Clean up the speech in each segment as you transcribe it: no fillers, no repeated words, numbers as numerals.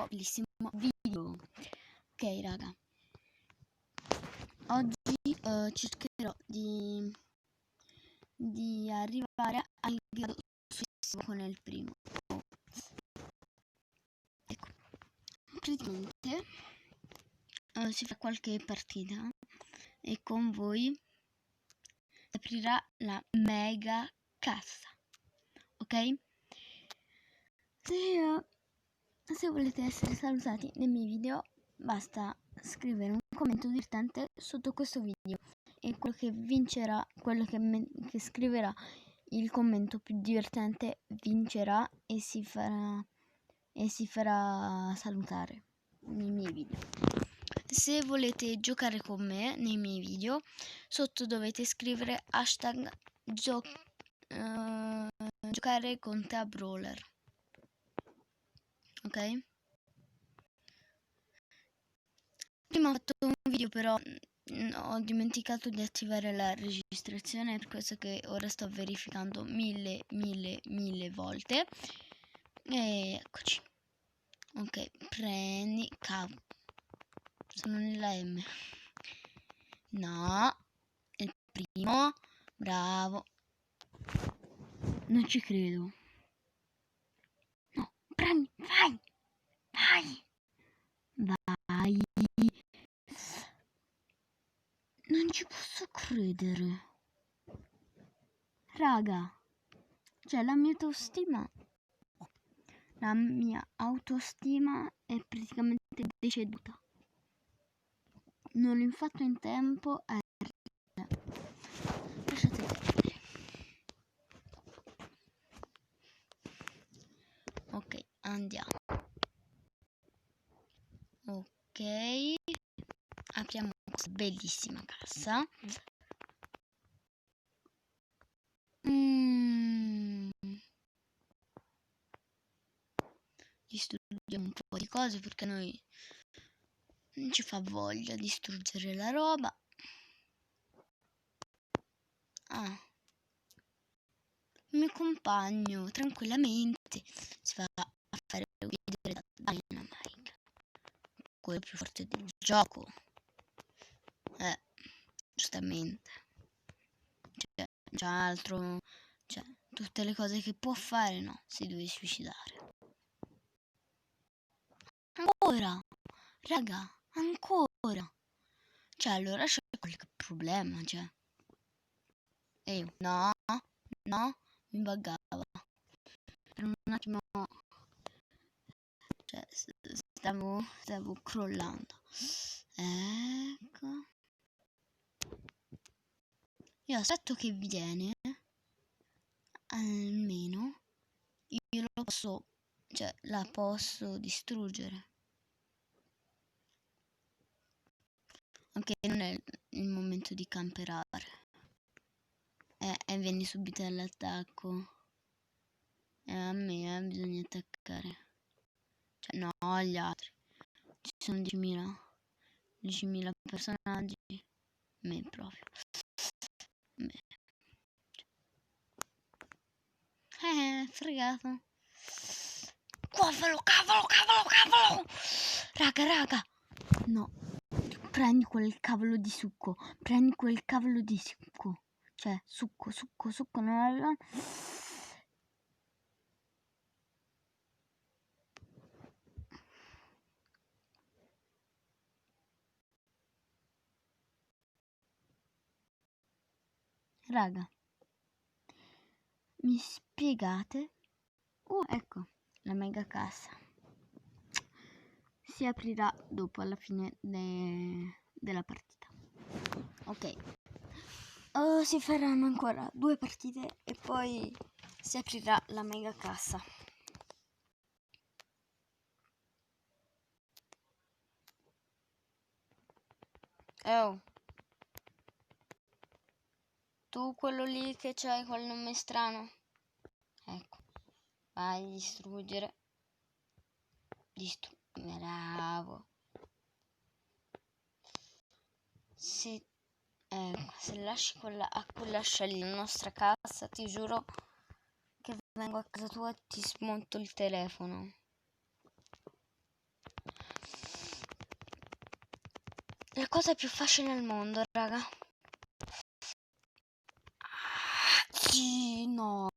bellissimo video. Ok raga, oggi cercherò di arrivare al grado successivo con il primo. Ecco, praticamente si fa qualche partita e con voi si aprirà la mega cassa, ok? Se volete essere salutati nei miei video, basta scrivere un commento divertente sotto questo video e quello che vincerà, che scriverà il commento più divertente vincerà e si farà salutare nei miei video. Se volete giocare con me nei miei video, sotto dovete scrivere hashtag giocare con te a Brawler. Ok? Prima ho fatto un video, però ho dimenticato di attivare la registrazione, per questo che ora sto verificando mille volte. E eccoci. Ok, prendi cavo. Sono nella M. No, il primo. Bravo. Non ci credo. No, prendi, vai. Non ci posso credere. Raga, cioè la mia autostima è praticamente deceduta. Non l'ho fatto in tempo a lasciate perdere. Ok, andiamo. Ok, apriamo questa bellissima cassa. Distruggiamo un po' di cose perché noi non ci fa voglia distruggere la roba. Il mio compagno tranquillamente si va a fare uccidere da Dynamite, quello più forte del gioco. Giustamente. C'è altro, cioè tutte le cose che può fare, no, si deve suicidare. Ancora, raga, ancora. Cioè allora c'è qualche problema, cioè. E io, no, mi buggava. Per un attimo, cioè stavo crollando. Ecco. Io aspetto che viene, almeno io lo posso, cioè la posso distruggere. Anche non è il momento di camperare. E vieni subito all'attacco. A me bisogna attaccare. Cioè no, agli altri. Ci sono 10.000 personaggi. Me proprio. Fregato. Cavolo. Raga. No. Prendi quel cavolo di succo. Cioè, succo, non aveva... Raga, mi spiegate? Ecco, la mega cassa. Si aprirà dopo, alla fine della partita. Ok. Si faranno ancora 2 partite e poi si aprirà la mega cassa. Oh. Tu quello lì che c'hai quel nome strano. Ecco. Vai a distruggere. Bravo. Se lasci a quella scegli la nostra cassa, ti giuro che vengo a casa tua e ti smonto il telefono. la cosa più facile al mondo, raga. Sì, no.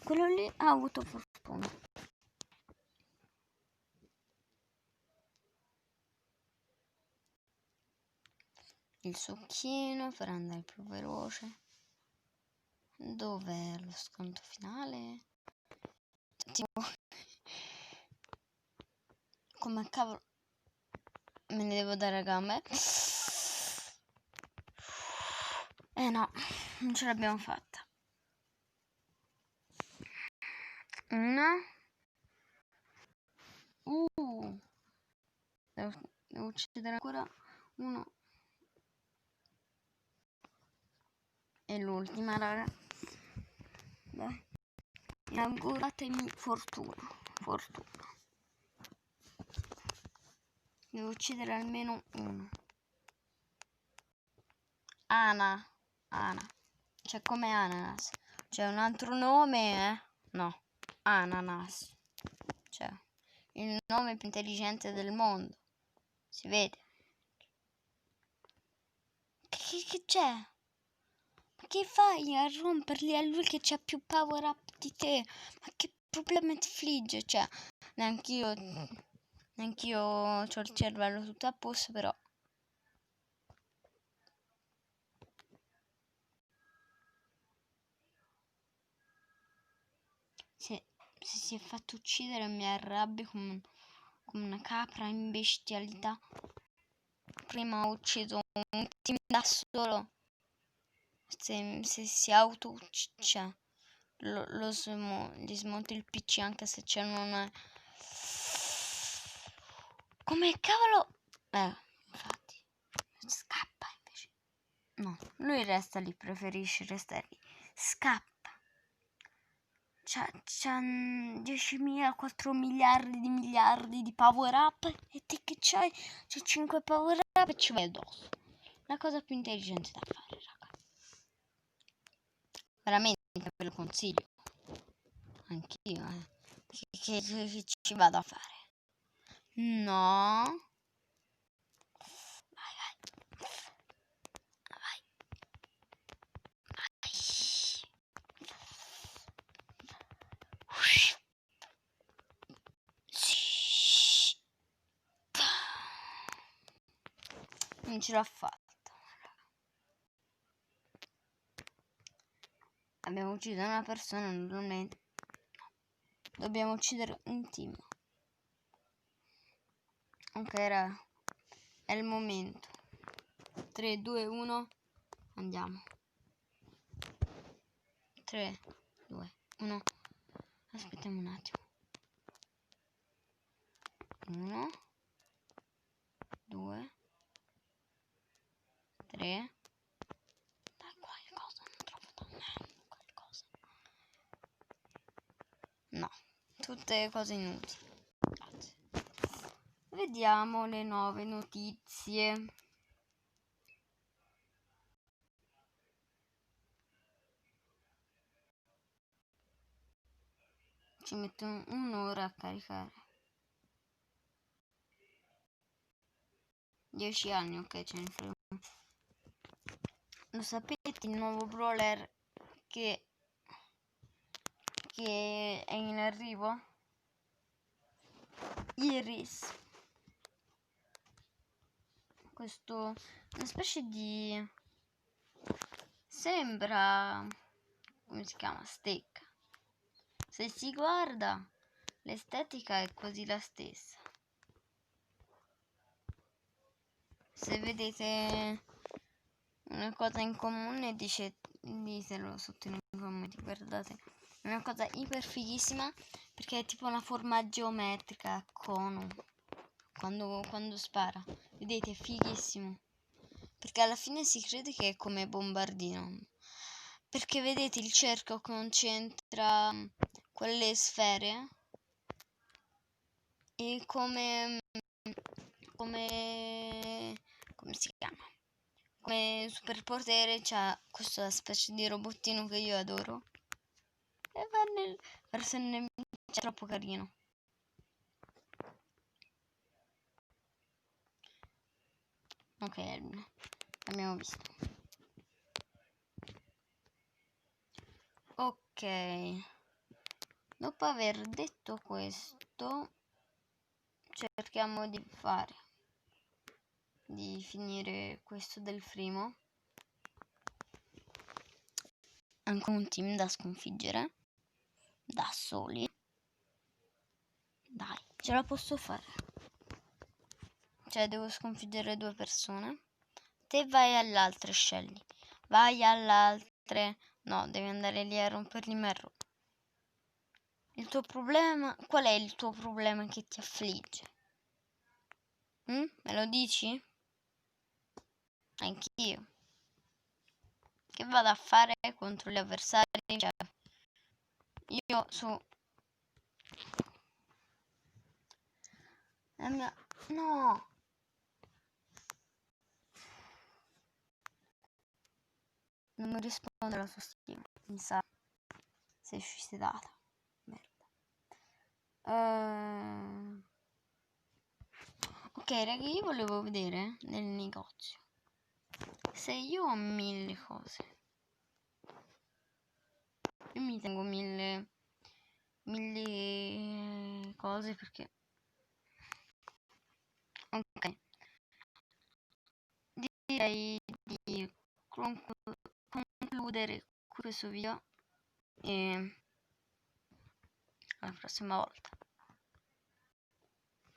Quello lì ha avuto fortuna. Il succhino per andare più veloce. Dov'è lo sconto finale? Tipo, come cavolo me ne devo dare a gambe? No, non ce l'abbiamo fatta. Una. Devo uccidere ancora uno. E l'ultima, raga. Dai. Auguratemi fortuna. Devo uccidere almeno uno. Ana. Cioè come ananas. C'è un altro nome, No. Ananas. Cioè, il nome più intelligente del mondo. Si vede. Che c'è? Ma che fai a romperli a lui che c'ha più power up di te? Ma che problema ti affligge? Cioè, neanch'io ho il cervello tutto a posto, però. Se si è fatto uccidere mi arrabbio come una capra in bestialità. Prima ho ucciso un team da solo. Se si auto cioè, gli smonti il PC anche se c'è una. Come cavolo? Infatti. Scappa invece. No, lui resta lì, preferisce restare lì. Scappa. C'ha 10.000, 4 miliardi di power up. E te che c'hai? C'è 5 power up e ci vai addosso. La cosa più intelligente da fare, raga. Veramente ve lo consiglio. Anch'io, che ci vado a fare? No. Vai. Non ce l'ho fatta. Abbiamo ucciso una persona, normalmente. Dobbiamo uccidere un team. Ok, è il momento. 3, 2, 1. Andiamo. 3, 2, 1. Aspettiamo un attimo. 1, 2, 3. Dai, qualcosa, non trovo da me. Qualcosa. No, tutte cose inutili. Grazie. Vediamo le nuove notizie. Ci mette un'ora a caricare. 10 anni, ok, ce ne frega. Lo sapete il nuovo brawler che è in arrivo? Iris. Questo una specie di sembra, come si chiama, stecca. Se si guarda l'estetica è quasi la stessa. Se vedete una cosa in comune ditelo sotto nei commenti, guardate. È una cosa iper fighissima perché è tipo una forma geometrica a cono quando spara. Vedete, è fighissimo. Perché alla fine si crede che è come Bombardino. Perché vedete il cerchio concentra quelle sfere e come si chiama? Come superpotere c'ha questa specie di robottino che io adoro. E va verso il nemico, è troppo carino. Ok, abbiamo visto. Ok, dopo aver detto questo, cerchiamo di finire questo del primo. Ancora un team da sconfiggere, da soli. Dai, ce la posso fare. Cioè, devo sconfiggere 2 persone. Te vai all'altre, scegli. Vai all'altre. No, devi andare lì a rompergli il merro. Il tuo problema... Qual è il tuo problema che ti affligge? Me lo dici? Anch'io. Che vado a fare contro gli avversari? Cioè, io su... La mia... No! Non mi risponde alla sua stima. Mi sa... Sei suicidata. Merda. Ok, raga, io volevo vedere nel negozio se io ho 1000 cose. Io mi tengo 1000 cose perché... Ok. Direi di concludere questo video e alla prossima volta.